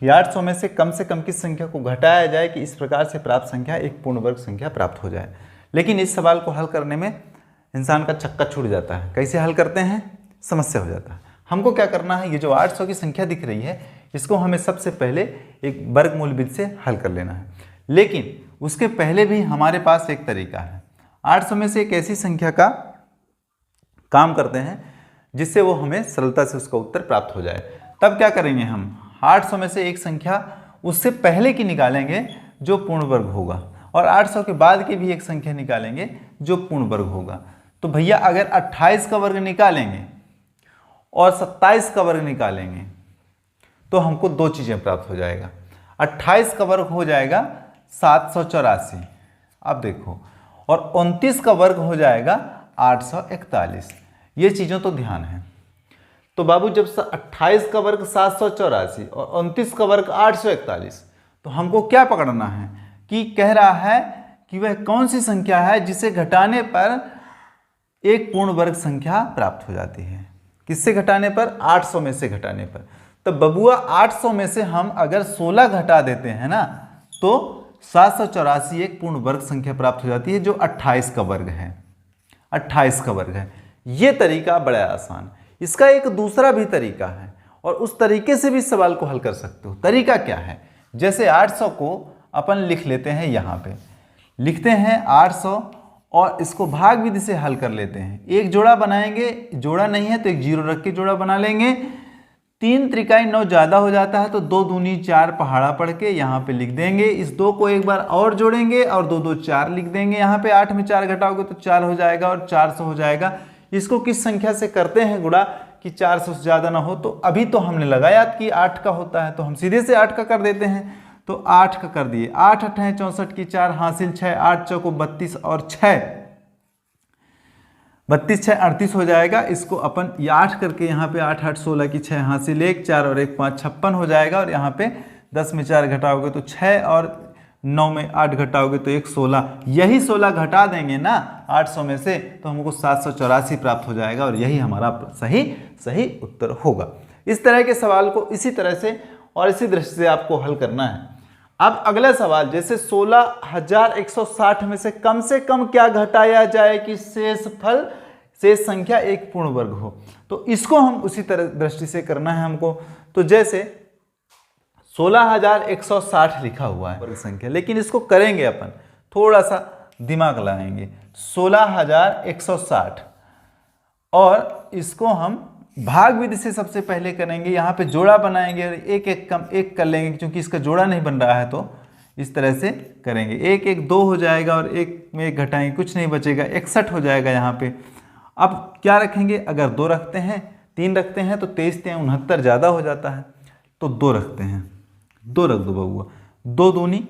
कि 800 में से कम किस संख्या को घटाया जाए कि इस प्रकार से प्राप्त संख्या एक पूर्ण वर्ग संख्या प्राप्त हो जाए। लेकिन इस सवाल को हल करने में इंसान का चक्का छूट जाता है। कैसे हल करते हैं, समस्या हो जाता है। हमको क्या करना है, ये जो 800 की संख्या दिख रही है इसको हमें सबसे पहले एक वर्गमूल विधि से हल कर लेना है। लेकिन उसके पहले भी हमारे पास एक तरीका है। 800 में से एक ऐसी संख्या का काम करते हैं जिससे वो हमें सरलता से उसका उत्तर प्राप्त हो जाए। तब क्या करेंगे, हम 800 में से एक संख्या उससे पहले की निकालेंगे जो पूर्ण वर्ग होगा, और 800 के बाद की भी एक संख्या निकालेंगे जो पूर्ण वर्ग होगा। तो भैया अगर 28 का वर्ग निकालेंगे और 27 का वर्ग निकालेंगे तो हमको दो चीज़ें प्राप्त हो जाएगा। 28 का वर्ग हो जाएगा 784, अब देखो, और 29 का वर्ग हो जाएगा 841। ये चीज़ों तो ध्यान है। तो बाबू जब 28 का वर्ग 784 और 29 का वर्ग 841, तो हमको क्या पकड़ना है कि कह रहा है कि वह कौन सी संख्या है जिसे घटाने पर एक पूर्ण वर्ग संख्या प्राप्त हो जाती है। किससे घटाने पर, 800 में से घटाने पर। तो बबुआ 800 में से हम अगर 16 घटा देते हैं ना तो 784 एक पूर्ण वर्ग संख्या प्राप्त हो जाती है जो 28 का वर्ग है। 28 का वर्ग है। ये तरीका बड़ा आसान। इसका एक दूसरा भी तरीका है और उस तरीके से भी सवाल को हल कर सकते हो। तरीका क्या है, जैसे 800 को अपन लिख लेते हैं, यहाँ पे लिखते हैं 800 और इसको भाग विधि से हल कर लेते हैं। एक जोड़ा बनाएंगे, जोड़ा नहीं है तो एक जीरो रख के जोड़ा बना लेंगे। 3 त्रिकाई 9 ज़्यादा हो जाता है तो 2 दूनी 4 पहाड़ा पढ़ के यहाँ पे लिख देंगे। इस 2 को एक बार और जोड़ेंगे और 2 2 4 लिख देंगे। यहाँ पे 8 में 4 घटाओगे तो 4 हो जाएगा और 400 हो जाएगा। इसको किस संख्या से करते हैं गुणा कि 400 से ज़्यादा ना हो। तो अभी तो हमने लगाया कि 8 का होता है तो हम सीधे से 8 का कर देते हैं। तो 8 का कर दिए। 8 8 है 64 की 4 हासिल 6, 8 चौको 32 और 6 32 6 38 हो जाएगा। इसको अपन 8 करके यहाँ पे 8 8 16 की 6 हासिल 1 4 और 1 5 56 हो जाएगा। और यहाँ पे 10 में 4 घटाओगे तो 6 और 9 में 8 घटाओगे तो 1 16। यही 16 घटा देंगे ना 800 में से तो हमको 784 प्राप्त हो जाएगा और यही हमारा सही उत्तर होगा। इस तरह के सवाल को इसी तरह से और इसी दृष्टि से आपको हल करना है। अब अगला सवाल, जैसे 16160 में से कम क्या घटाया जाए कि शेष संख्या एक पूर्ण वर्ग हो। तो इसको हम उसी तरह दृष्टि से करना है हमको। तो जैसे 16160 लिखा हुआ है वर्ग संख्या, लेकिन इसको करेंगे अपन थोड़ा सा दिमाग लगाएंगे। 16160 और इसको हम भाग विधि से सबसे पहले करेंगे। यहाँ पे जोड़ा बनाएंगे और एक कर लेंगे क्योंकि इसका जोड़ा नहीं बन रहा है तो इस तरह से करेंगे। 1 1 2 हो जाएगा और 1 में 1 घटाएंगे, कुछ नहीं बचेगा, 61 हो जाएगा यहाँ पे। अब क्या रखेंगे, अगर 2 रखते हैं 3 रखते हैं तो 23 3 69 ज़्यादा हो जाता है तो 2 रखते हैं। 2 रख दो बबुआ, 2 दूनी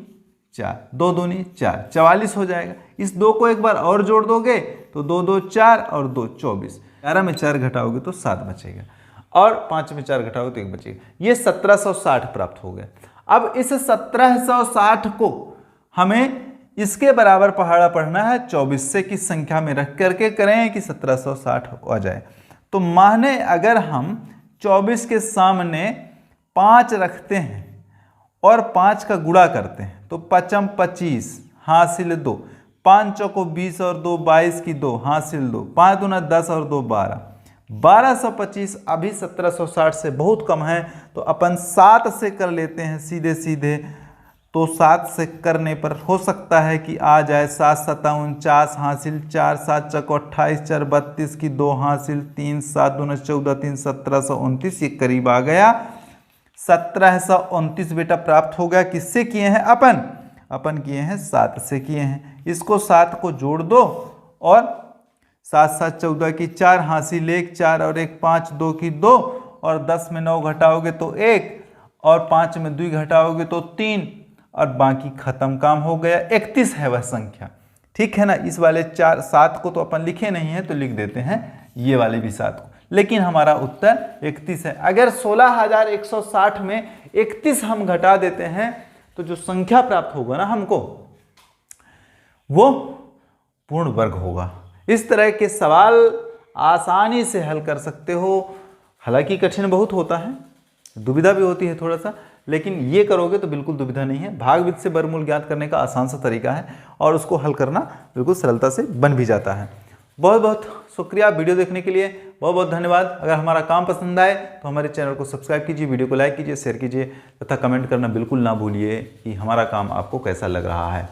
4, 2 दूनी 4, 44 हो जाएगा। इस 2 को एक बार और जोड़ दोगे तो 2 2 4 और 2 24। 11 में 4 घटाओगे तो 7 बचेगा और 5 में 4 घटाओगे तो 1 बचेगा। ये 1760 प्राप्त हो गया। अब इस 1760 को हमें इसके बराबर पहाड़ा पढ़ना है 24 से किस संख्या में रख करके करें कि 1760 आ जाए। तो माने अगर हम 24 के सामने 5 रखते हैं और 5 का गुणा करते हैं तो 5 25 हासिल 2, 5 चौको 20 और 2 22 की 2 हासिल 2, 5 दूना 10 और 2 12, 1225। अभी 1760 से बहुत कम है तो अपन 7 से कर लेते हैं सीधे। तो 7 से करने पर हो सकता है कि आ जाए 7 7 49 हासिल 4, 7 चौको 28, 4 32 की 2 हासिल 3, 7 दूना 14 3 1729। ये करीब आ गया। 1729 बेटा प्राप्त हो गया। किससे किए हैं अपन किए हैं 7 से किए हैं। इसको 7 को जोड़ दो और 7 7 14 की 4 हासिल 1 4 और 1 5 2 की 2 और 10 में 9 घटाओगे तो 1 और 5 में 2 घटाओगे तो 3 और बाकी खत्म, काम हो गया। 31 है वह संख्या, ठीक है ना। इस वाले 7 को तो अपन लिखे नहीं है तो लिख देते हैं ये वाले भी 7 को, लेकिन हमारा उत्तर 31 है। अगर 16160 में 31 हम घटा देते हैं तो जो संख्या प्राप्त होगा ना हमको वो पूर्ण वर्ग होगा। इस तरह के सवाल आसानी से हल कर सकते हो। हालांकि कठिन बहुत होता है, दुविधा भी होती है थोड़ा सा, लेकिन ये करोगे तो बिल्कुल दुविधा नहीं है। भागविध से वर्गमूल ज्ञात करने का आसान सा तरीका है और उसको हल करना बिल्कुल सरलता से बन भी जाता है। बहुत बहुत शुक्रिया वीडियो देखने के लिए, बहुत बहुत धन्यवाद। अगर हमारा काम पसंद आए तो हमारे चैनल को सब्सक्राइब कीजिए, वीडियो को लाइक कीजिए, शेयर कीजिए तथा कमेंट करना बिल्कुल ना भूलिए कि हमारा काम आपको कैसा लग रहा है।